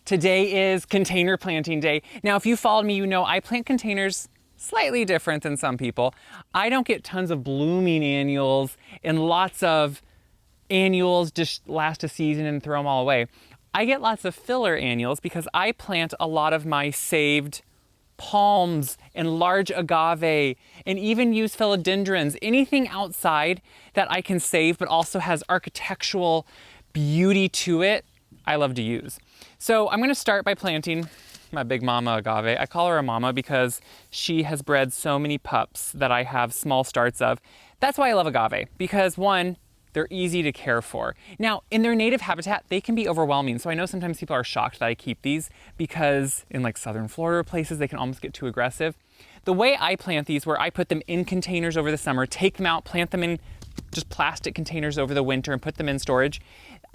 Today is container planting day. Now, if you followed me, you know I plant containers slightly different than some people. I don't get tons of blooming annuals and lots of annuals just last a season and throw them all away. I get lots of filler annuals because I plant a lot of my saved palms and large agave and even use philodendrons, anything outside that I can save but also has architectural beauty to it, I love to use. So I'm gonna start by planting my big mama agave. I call her a mama because she has bred so many pups that I have small starts of. That's why I love agave, because one, they're easy to care for. Now, in their native habitat, they can be overwhelming. So I know sometimes people are shocked that I keep these because in like southern Florida places, they can almost get too aggressive. The way I plant these, where I put them in containers over the summer, take them out, plant them in just plastic containers over the winter and put them in storage,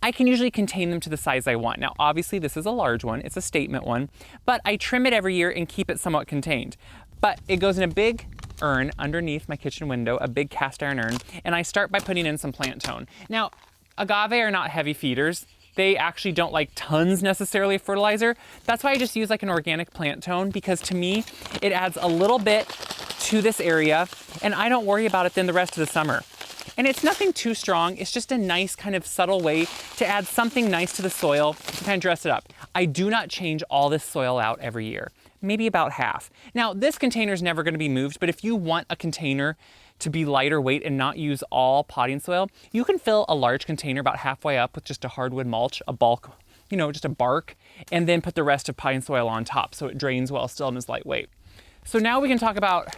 I can usually contain them to the size I want. Now, obviously this is a large one, it's a statement one, but I trim it every year and keep it somewhat contained. But it goes in a big urn underneath my kitchen window, a big cast iron urn, and I start by putting in some plant tone. Now, agave are not heavy feeders. They actually don't like tons necessarily of fertilizer. That's why I just use like an organic plant tone, because to me, it adds a little bit to this area and I don't worry about it then the rest of the summer. And it's nothing too strong. It's just a nice kind of subtle way to add something nice to the soil and kind of dress it up. I do not change all this soil out every year, maybe about half. Now, this container is never going to be moved, but if you want a container to be lighter weight and not use all potting soil, you can fill a large container about halfway up with just a hardwood mulch, a bulk, just a bark, and then put the rest of potting soil on top so it drains well still and is lightweight. So now we can talk about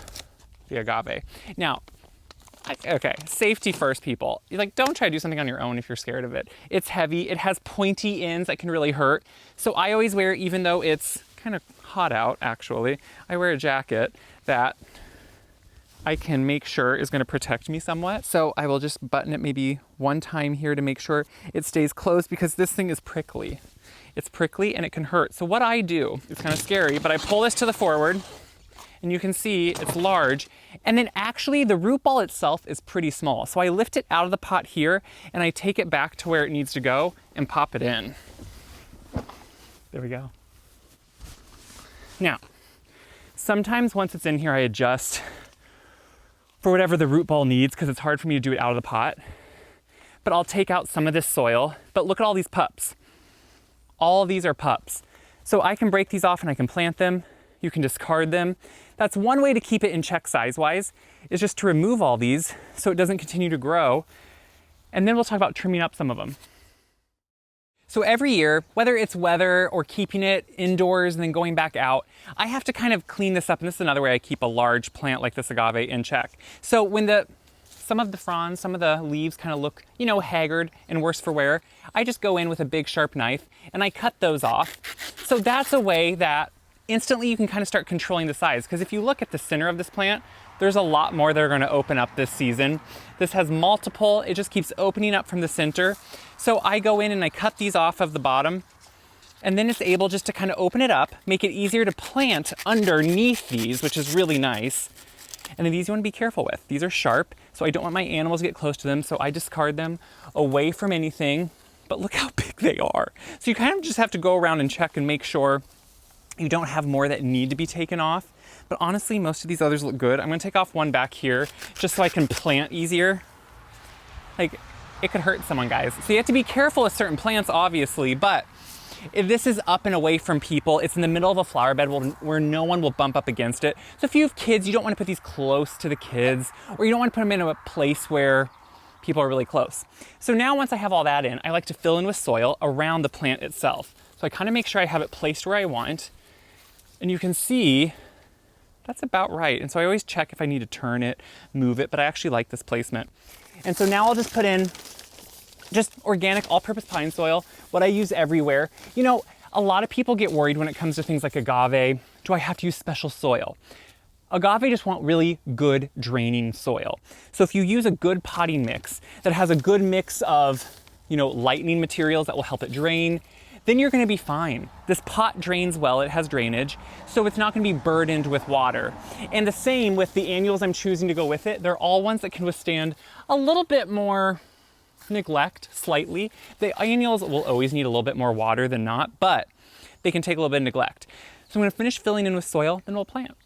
the agave. Now, okay, safety first, people. Don't try to do something on your own if you're scared of it. It's heavy, it has pointy ends that can really hurt. So I always wear, even though it's kind of hot out actually, I wear a jacket that I can make sure is gonna protect me somewhat. So I will just button it maybe one time here to make sure it stays closed, because this thing is prickly. It's prickly and it can hurt. So what I do, it's kind of scary, but I pull this to the forward, and you can see it's large. And then actually the root ball itself is pretty small. So I lift it out of the pot here and I take it back to where it needs to go and pop it in. There we go. Now, sometimes once it's in here, I adjust for whatever the root ball needs, because it's hard for me to do it out of the pot. But I'll take out some of this soil. But look at all these pups. All of these are pups. So I can break these off and I can plant them. You can discard them. That's one way to keep it in check size-wise, is just to remove all these so it doesn't continue to grow. And then we'll talk about trimming up some of them. So every year, whether it's weather or keeping it indoors and then going back out, I have to kind of clean this up. And this is another way I keep a large plant like this agave in check. So when some of the fronds, some of the leaves kind of look, haggard and worse for wear, I just go in with a big sharp knife and I cut those off. So that's a way that instantly you can kind of start controlling the size, because if you look at the center of this plant, there's a lot more that are going to open up this season. This has multiple, it just keeps opening up from the center. So I go in and I cut these off of the bottom, and then it's able just to kind of open it up, make it easier to plant underneath these, which is really nice. And then these you want to be careful with. These are sharp, so I don't want my animals to get close to them, so I discard them away from anything. But look how big they are. So you kind of just have to go around and check and make sure you don't have more that need to be taken off. But honestly, most of these others look good. I'm gonna take off one back here just so I can plant easier. It could hurt someone, guys. So you have to be careful with certain plants, obviously, but if this is up and away from people, it's in the middle of a flower bed where no one will bump up against it. So if you have kids, you don't wanna put these close to the kids, or you don't wanna put them in a place where people are really close. So now once I have all that in, I like to fill in with soil around the plant itself. So I kind of make sure I have it placed where I want. And you can see that's about right. And so I always check if I need to turn it, move it, but I actually like this placement. And so now I'll just put in just organic all-purpose pine soil, what I use everywhere. A lot of people get worried when it comes to things like agave. Do I have to use special soil? Agave just want really good draining soil. So if you use a good potting mix that has a good mix of, lightening materials that will help it drain, then you're gonna be fine. This pot drains well, it has drainage, so it's not gonna be burdened with water. And the same with the annuals I'm choosing to go with it. They're all ones that can withstand a little bit more neglect, slightly. The annuals will always need a little bit more water than not, but they can take a little bit of neglect. So I'm gonna finish filling in with soil, then we'll plant.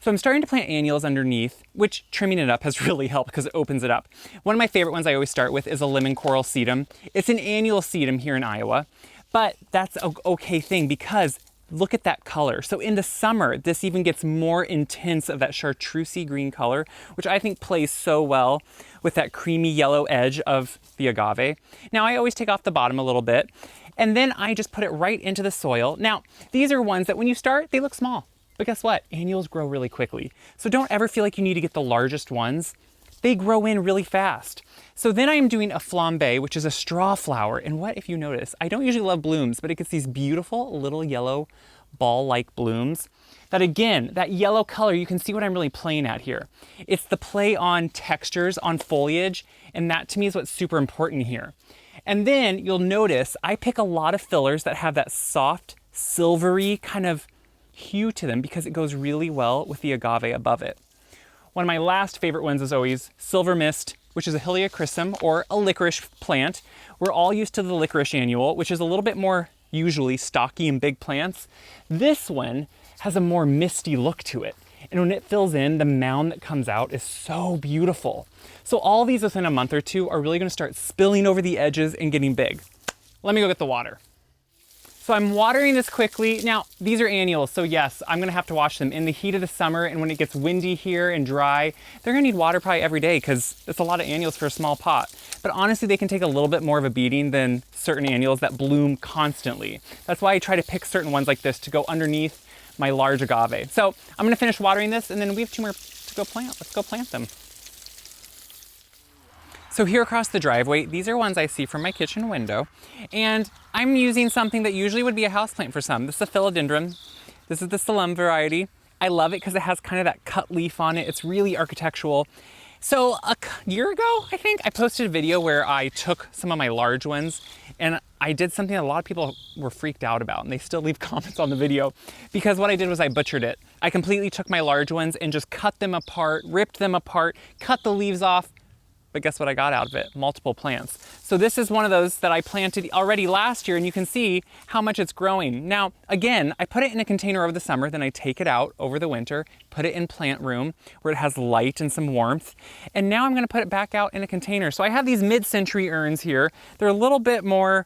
So I'm starting to plant annuals underneath, which trimming it up has really helped because it opens it up. One of my favorite ones I always start with is a lemon coral sedum. It's an annual sedum here in Iowa, but that's an okay thing because look at that color. So in the summer, this even gets more intense of that chartreusey green color, which I think plays so well with that creamy yellow edge of the agave. Now I always take off the bottom a little bit, and then I just put it right into the soil. Now, these are ones that when you start, they look small. But guess what? Annuals grow really quickly. So don't ever feel like you need to get the largest ones. They grow in really fast. So then I am doing a flambe, which is a straw flower. And what if you notice? I don't usually love blooms, but it gets these beautiful little yellow ball-like blooms. That again, that yellow color, you can see what I'm really playing at here. It's the play on textures, on foliage, and that to me is what's super important here. And then you'll notice I pick a lot of fillers that have that soft, silvery kind of hue to them because it goes really well with the agave above it. One of my last favorite ones is always silver mist, which is a Heliochrysum or a licorice plant. We're all used to the licorice annual, which is a little bit more usually stocky and big plants. This one has a more misty look to it. And when it fills in, the mound that comes out is so beautiful. So all these within a month or two are really gonna start spilling over the edges and getting big. Let me go get the water. So I'm watering this quickly. Now, these are annuals, so yes, I'm gonna have to wash them in the heat of the summer, and when it gets windy here and dry, they're gonna need water probably every day because it's a lot of annuals for a small pot. But honestly, they can take a little bit more of a beating than certain annuals that bloom constantly. That's why I try to pick certain ones like this to go underneath my large agave. So I'm gonna finish watering this, and then we have 2 more to go plant. Let's go plant them. So here across the driveway, these are ones I see from my kitchen window, and I'm using something that usually would be a houseplant for some. This is a philodendron. This is the Salem variety. I love it because it has kind of that cut leaf on it. It's really architectural. So a year ago, I think, I posted a video where I took some of my large ones and I did something that a lot of people were freaked out about, and they still leave comments on the video because what I did was I butchered it. I completely took my large ones and just cut them apart, ripped them apart, cut the leaves off. But guess what I got out of it? Multiple plants. So this is one of those that I planted already last year, and you can see how much it's growing. Now, again, I put it in a container over the summer, then I take it out over the winter, put it in plant room where it has light and some warmth. And now I'm gonna put it back out in a container. So I have these mid-century urns here. They're a little bit more,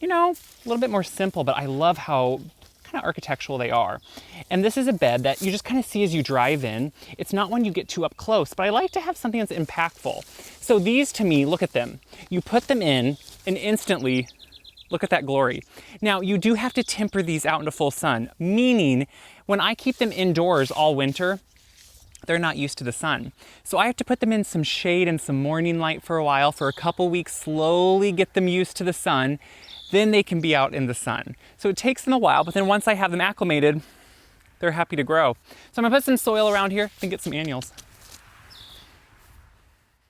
you know, a little bit more simple, but I love how kind of architectural they are. And this is a bed that you just kind of see as you drive in. It's not one you get too up close, but I like to have something that's impactful. So these to me, look at them. You put them in and instantly, look at that glory. Now you do have to temper these out into full sun, meaning when I keep them indoors all winter, they're not used to the sun. So I have to put them in some shade and some morning light for a while, for a couple weeks, slowly get them used to the sun. Then they can be out in the sun. So it takes them a while, but then once I have them acclimated, they're happy to grow. So I'm gonna put some soil around here and get some annuals.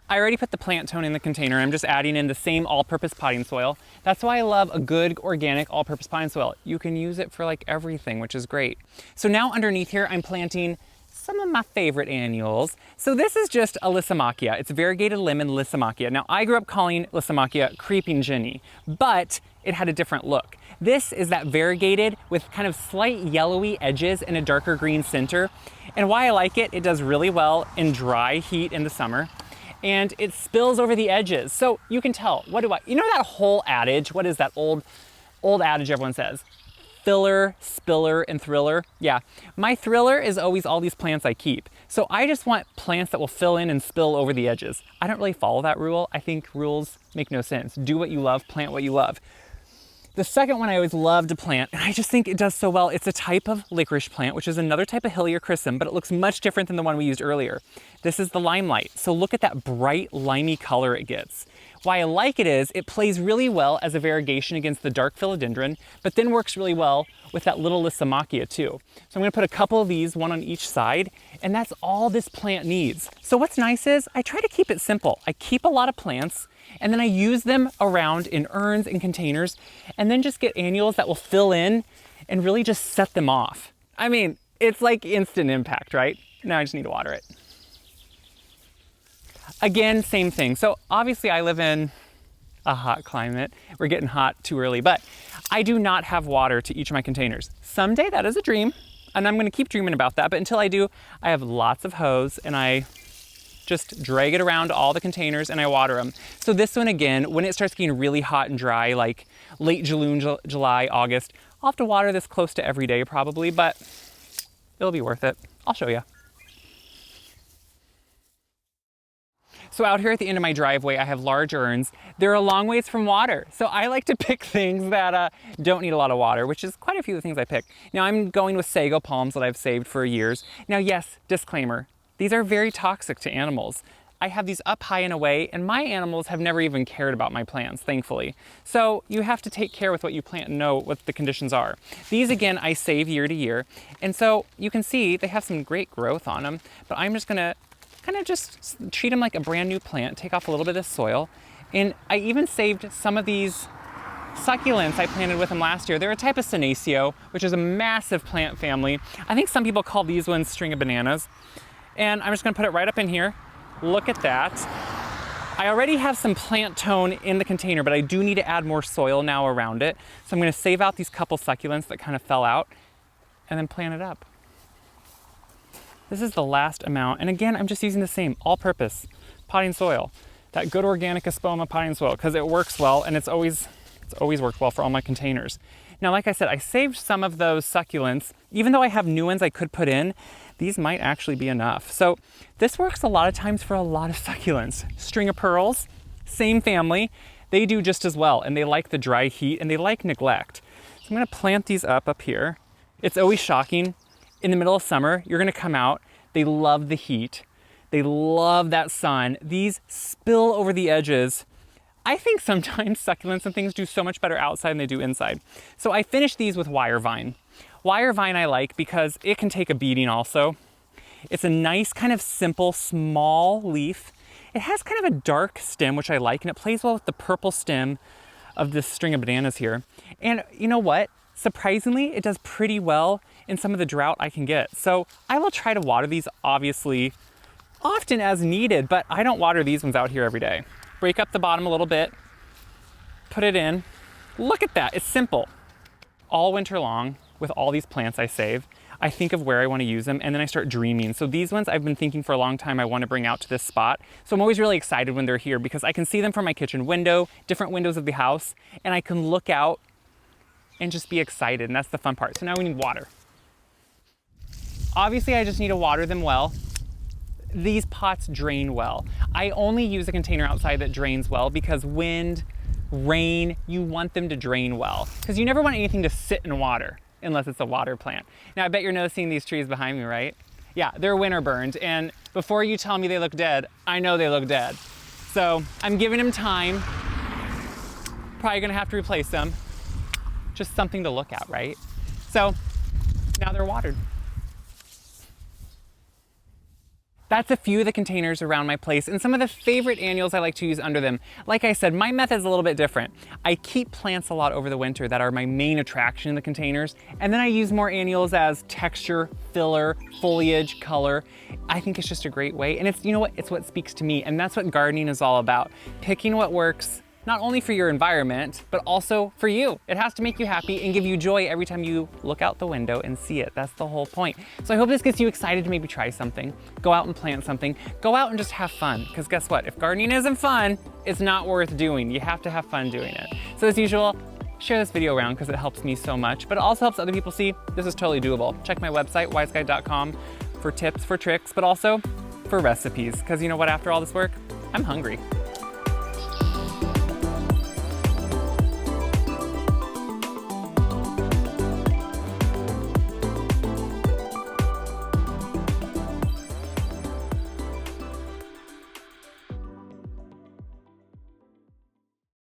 I already put the plant tone in the container. I'm just adding in the same all-purpose potting soil. That's why I love a good organic all-purpose potting soil. You can use it for like everything, which is great. So now underneath here, I'm planting some of my favorite annuals. So this is just a Lysimachia. It's variegated lemon Lysimachia. Now I grew up calling Lysimachia creeping Jenny, but it had a different look. This is that variegated with kind of slight yellowy edges and a darker green center. And why I like it, it does really well in dry heat in the summer, and it spills over the edges. So you can tell, you know that whole adage, what is that old adage everyone says? Filler, spiller, and thriller. Yeah, my thriller is always all these plants I keep. So I just want plants that will fill in and spill over the edges. I don't really follow that rule. I think rules make no sense. Do what you love, plant what you love. The second one I always love to plant, and I just think it does so well, it's a type of licorice plant, which is another type of Heliochrysum, but it looks much different than the one we used earlier. This is the limelight. So look at that bright, limey color it gets. Why I like it is it plays really well as a variegation against the dark philodendron, but then works really well with that little Lysimachia too. So I'm gonna put a couple of these, one on each side, and that's all this plant needs. So what's nice is I try to keep it simple. I keep a lot of plants, and then I use them around in urns and containers, and then just get annuals that will fill in and really just set them off. I mean, it's like instant impact, right? Now I just need to water it. Again, same thing. So obviously I live in a hot climate. We're getting hot too early, but I do not have water to each of my containers. Someday that is a dream, and I'm gonna keep dreaming about that, but until I do, I have lots of hose and I just drag it around all the containers and I water them. So this one again, when it starts getting really hot and dry, like late June, July, August, I'll have to water this close to every day probably, but it'll be worth it. I'll show you. So out here at the end of my driveway, I have large urns. They're a long ways from water. So I like to pick things that don't need a lot of water, which is quite a few of the things I pick. Now I'm going with sago palms that I've saved for years. Now yes, disclaimer, these are very toxic to animals. I have these up high and away, and my animals have never even cared about my plants, thankfully. So you have to take care with what you plant and know what the conditions are. These again, I save year to year. And so you can see they have some great growth on them, but I'm just gonna kind of just treat them like a brand new plant, take off a little bit of soil. And I even saved some of these succulents I planted with them last year. They're a type of senecio, which is a massive plant family. I think some people call these ones string of bananas. And I'm just gonna put it right up in here. Look at that. I already have some plant tone in the container, but I do need to add more soil now around it. So I'm gonna save out these couple succulents that kind of fell out and then plant it up. This is the last amount. And again, I'm just using the same all-purpose potting soil, that good organic Espoma potting soil, because it works well and it's always worked well for all my containers. Now, like I said, I saved some of those succulents. Even though I have new ones I could put in, these might actually be enough. So this works a lot of times for a lot of succulents. String of pearls, same family. They do just as well, and they like the dry heat and they like neglect. So I'm gonna plant these up here. It's always shocking. In the middle of summer, you're gonna come out. They love the heat. They love that sun. These spill over the edges. I think sometimes succulents and things do so much better outside than they do inside. So I finished these with wire vine. Wire vine I like because it can take a beating also. It's a nice kind of simple, small leaf. It has kind of a dark stem, which I like, and it plays well with the purple stem of this string of bananas here. And you know what? Surprisingly, it does pretty well in some of the drought I can get. So I will try to water these obviously often as needed, but I don't water these ones out here every day. Break up the bottom a little bit, put it in. Look at that, it's simple. All winter long with all these plants I save, I think of where I want to use them and then I start dreaming. So these ones I've been thinking for a long time I want to bring out to this spot. So I'm always really excited when they're here because I can see them from my kitchen window, different windows of the house, and I can look out and just be excited, and that's the fun part. So now we need water. Obviously I just need to water them well. These pots drain well. I only use a container outside that drains well because wind, rain, you want them to drain well. Because you never want anything to sit in water unless it's a water plant. Now I bet you're noticing these trees behind me, right? Yeah, they're winter burned, and before you tell me they look dead, I know they look dead. So I'm giving them time. Probably gonna have to replace them. Just something to look at, right? So now they're watered. That's a few of the containers around my place and some of the favorite annuals I like to use under them. Like I said, my method is a little bit different. I keep plants a lot over the winter that are my main attraction in the containers, and then I use more annuals as texture, filler, foliage, color. I think it's just a great way, and it's, you know what, it's what speaks to me, and that's what gardening is all about. Picking what works, not only for your environment, but also for you. It has to make you happy and give you joy every time you look out the window and see it. That's the whole point. So I hope this gets you excited to maybe try something. Go out and plant something. Go out and just have fun. Because guess what? If gardening isn't fun, it's not worth doing. You have to have fun doing it. So as usual, share this video around because it helps me so much, but it also helps other people see this is totally doable. Check my website, wyseguide.com, for tips, for tricks, but also for recipes. Because you know what, after all this work, I'm hungry.